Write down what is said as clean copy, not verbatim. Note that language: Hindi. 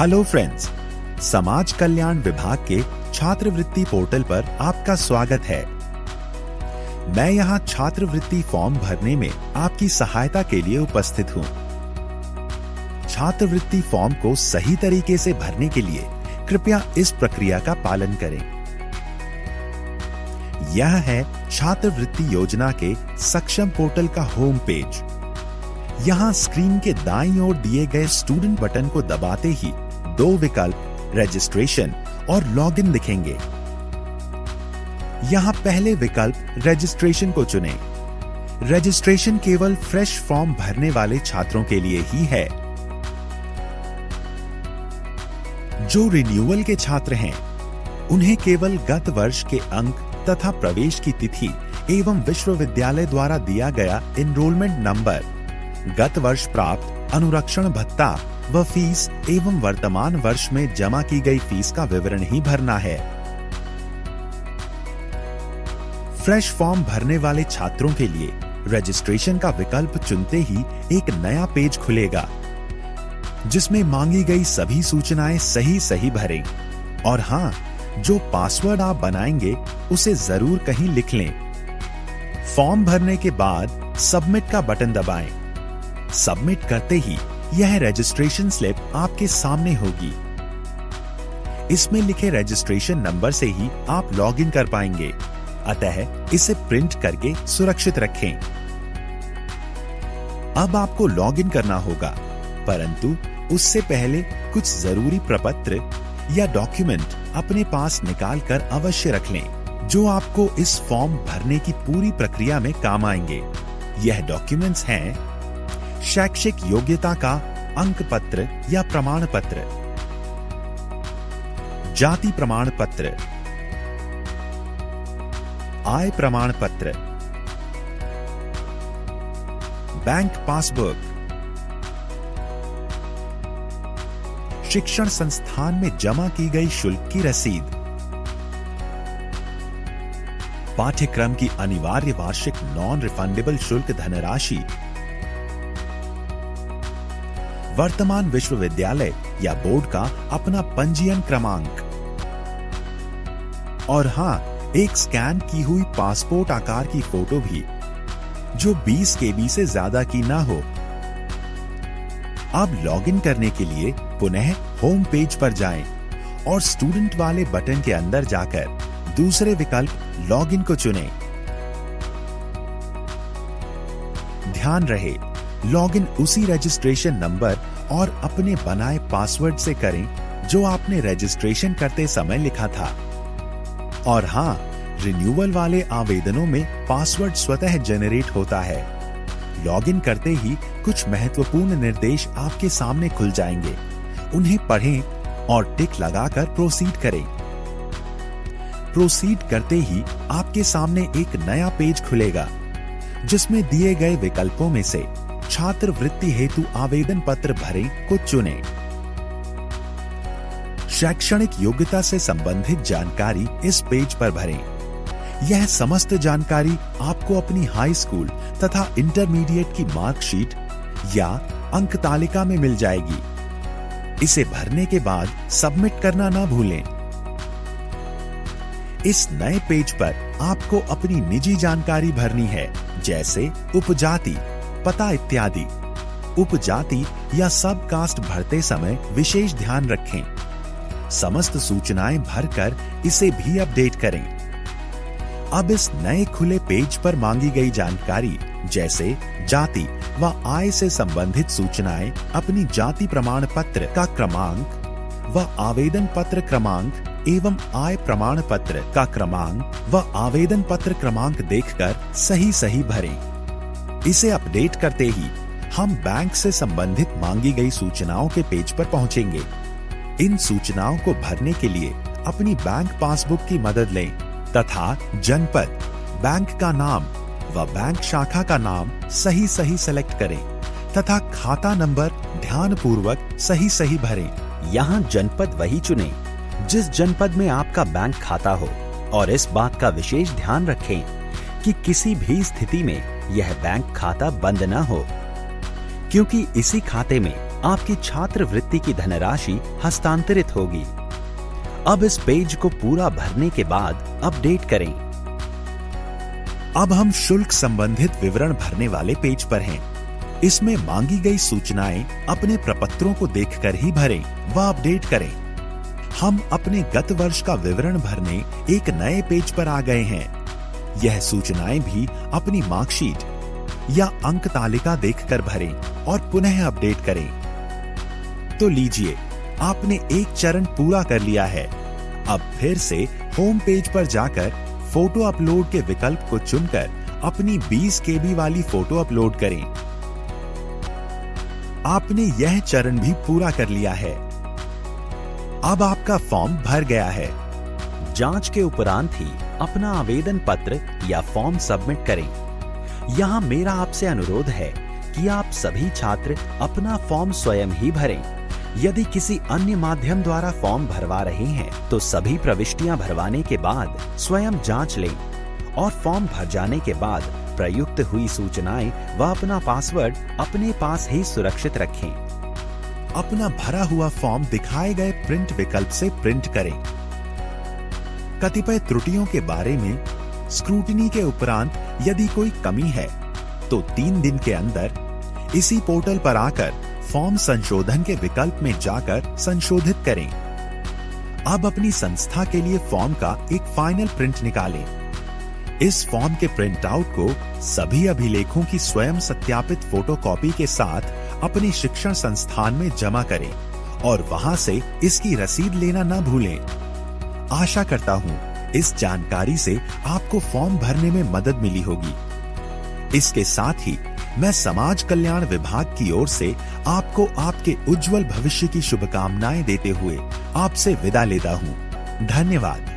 हेलो फ्रेंड्स, समाज कल्याण विभाग के छात्रवृत्ति पोर्टल पर आपका स्वागत है। मैं यहाँ छात्रवृत्ति फॉर्म भरने में आपकी सहायता के लिए उपस्थित हूँ। छात्रवृत्ति फॉर्म को सही तरीके से भरने के लिए कृपया इस प्रक्रिया का पालन करें। यह है छात्रवृत्ति योजना के सक्षम पोर्टल का होम पेज। यहाँ स्क्रीन के दाईं ओर दिए गए स्टूडेंट बटन को दबाते ही दो विकल्प रजिस्ट्रेशन और लॉगिन दिखेंगे। यहाँ पहले विकल्प रजिस्ट्रेशन को चुनें। रजिस्ट्रेशन केवल फ्रेश फॉर्म भरने वाले छात्रों के लिए ही है। जो रिन्यूअल के छात्र हैं, उन्हें केवल गत वर्ष के अंक तथा प्रवेश की तिथि एवं विश्वविद्यालय द्वारा दिया गया एनरोलमेंट नंबर, गत वर्ष प्राप्त अनुरक्षण भत्ता व फीस एवं वर्तमान वर्ष में जमा की गई फीस का विवरण ही भरना है। फ्रेश फॉर्म भरने वाले छात्रों के लिए रजिस्ट्रेशन का विकल्प चुनते ही एक नया पेज खुलेगा, जिसमें मांगी गई सभी सूचनाएं सही भरें। और हाँ, जो पासवर्ड आप बनाएंगे उसे जरूर कहीं लिख लें। फॉर्म भरने के बाद सबमिट का बटन दबाएं। सबमिट करते ही यह रजिस्ट्रेशन स्लिप आपके सामने होगी। इसमें लिखे रजिस्ट्रेशन नंबर से ही आप लॉगिन कर पाएंगे, अतः इसे प्रिंट करके सुरक्षित रखें। अब आपको लॉगिन करना होगा, परंतु उससे पहले कुछ जरूरी प्रपत्र या डॉक्यूमेंट अपने पास निकाल कर अवश्य रख लें, जो आपको इस फॉर्म भरने की पूरी प्रक्रिया में काम आएंगे। यह डॉक्यूमेंट्स हैं शैक्षिक योग्यता का अंक पत्र या प्रमाण पत्र, जाति प्रमाण पत्र, आय प्रमाण पत्र, बैंक पासबुक, शिक्षण संस्थान में जमा की गई शुल्क की रसीद, पाठ्यक्रम की अनिवार्य वार्षिक नॉन रिफंडेबल शुल्क धनराशि, वर्तमान विश्वविद्यालय या बोर्ड का अपना पंजीयन क्रमांक, और हाँ, एक स्कैन की हुई पासपोर्ट आकार की फोटो भी, जो 20 KB से ज्यादा की ना हो। अब लॉगिन करने के लिए पुनः होम पेज पर जाएं और स्टूडेंट वाले बटन के अंदर जाकर दूसरे विकल्प लॉगिन को चुनें। ध्यान रहे, लॉगिन उसी रजिस्ट्रेशन नंबर और अपने बनाए पासवर्ड से करें जो आपने रजिस्ट्रेशन करते समय लिखा था। और हाँ, रिन्यूअल वाले आवेदनों में पासवर्ड स्वतः जनरेट होता है। लॉगिन करते ही कुछ महत्वपूर्ण निर्देश आपके सामने खुल जाएंगे। उन्हें पढ़ें और टिक लगाकर प्रोसीड करें। प्रोसीड करते ही आपके सामने एक नया पेज खुलेगा, जिसमें दिए गए विकल्पों में से छात्रवृत्ति हेतु आवेदन पत्र भरें को चुनें। शैक्षणिक योग्यता से संबंधित जानकारी इस पेज पर भरें। यह समस्त जानकारी आपको अपनी हाई स्कूल तथा इंटरमीडिएट की मार्कशीट या अंक तालिका में मिल जाएगी। इसे भरने के बाद सबमिट करना ना भूलें। इस नए पेज पर आपको अपनी निजी जानकारी भरनी है, जैसे उपजाति, पता इत्यादि। उपजाति या सब कास्ट भरते समय विशेष ध्यान रखें। समस्त सूचनाएं भरकर इसे भी अपडेट करें। अब इस नए खुले पेज पर मांगी गई जानकारी, जैसे जाति व आय से संबंधित सूचनाएं, अपनी जाति प्रमाण पत्र का क्रमांक व आवेदन पत्र क्रमांक एवं आय प्रमाण पत्र का क्रमांक व आवेदन पत्र क्रमांक देखकर सही भरें। इसे अपडेट करते ही हम बैंक से संबंधित मांगी गई सूचनाओं के पेज पर पहुंचेंगे। इन सूचनाओं को भरने के लिए अपनी बैंक पासबुक की मदद लें तथा जनपद, बैंक का नाम व बैंक शाखा का नाम सही सेलेक्ट करें तथा खाता नंबर ध्यानपूर्वक सही भरें। यहाँ जनपद वही चुनें जिस जनपद में आपका बैंक खाता हो, और इस बात का विशेष ध्यान रखें कि किसी भी स्थिति में यह बैंक खाता बंद न हो, क्योंकि इसी खाते में आपकी छात्रवृत्ति की धनराशि हस्तांतरित होगी। अब इस पेज को पूरा भरने के बाद अपडेट करें। अब हम शुल्क संबंधित विवरण भरने वाले पेज पर हैं। इसमें मांगी गई सूचनाएं अपने प्रपत्रों को देखकर ही भरें व अपडेट करें। हम अपने गत वर्ष का विवरण भरने एक नए पेज पर आ गए हैं। यह सूचनाएं भी अपनी मार्कशीट या अंक तालिका देखकर भरें और पुनः अपडेट करें। तो लीजिए, आपने एक चरण पूरा कर लिया है। अब फिर से होम पेज पर जाकर फोटो अपलोड के विकल्प को चुनकर अपनी 20 KB वाली फोटो अपलोड करें। आपने यह चरण भी पूरा कर लिया है। अब आपका फॉर्म भर गया है। जांच के उपरांत ही अपना आवेदन पत्र या फॉर्म सबमिट करें। यहाँ मेरा आपसे अनुरोध है कि आप सभी छात्र अपना फॉर्म स्वयं ही भरें। यदि किसी अन्य माध्यम द्वारा फॉर्म भरवा रहे हैं तो सभी प्रविष्टियां भरवाने के बाद स्वयं जांच लें और फॉर्म भर जाने के बाद प्रयुक्त हुई सूचनाएं व अपना पासवर्ड अपने पास ही सुरक्षित रखें। अपना भरा हुआ फॉर्म दिखाए गए प्रिंट विकल्प से प्रिंट करें। कतिपय त्रुटियों के बारे में स्क्रूटिनी के उपरांत यदि कोई कमी है तो 3 दिन के अंदर इसी पोर्टल पर आकर फॉर्म संशोधन के विकल्प में जाकर संशोधित करें। अब अपनी संस्था के लिए फॉर्म का एक फाइनल प्रिंट निकालें। इस फॉर्म के प्रिंट आउट को सभी अभिलेखों की स्वयं सत्यापित फोटोकॉपी के साथ अपने शिक्षण संस्थान में जमा करें और वहां से इसकी रसीद लेना न भूलें। आशा करता हूं इस जानकारी से आपको फॉर्म भरने में मदद मिली होगी। इसके साथ ही मैं समाज कल्याण विभाग की ओर से आपको आपके उज्जवल भविष्य की शुभकामनाएं देते हुए आपसे विदा लेता हूं। धन्यवाद।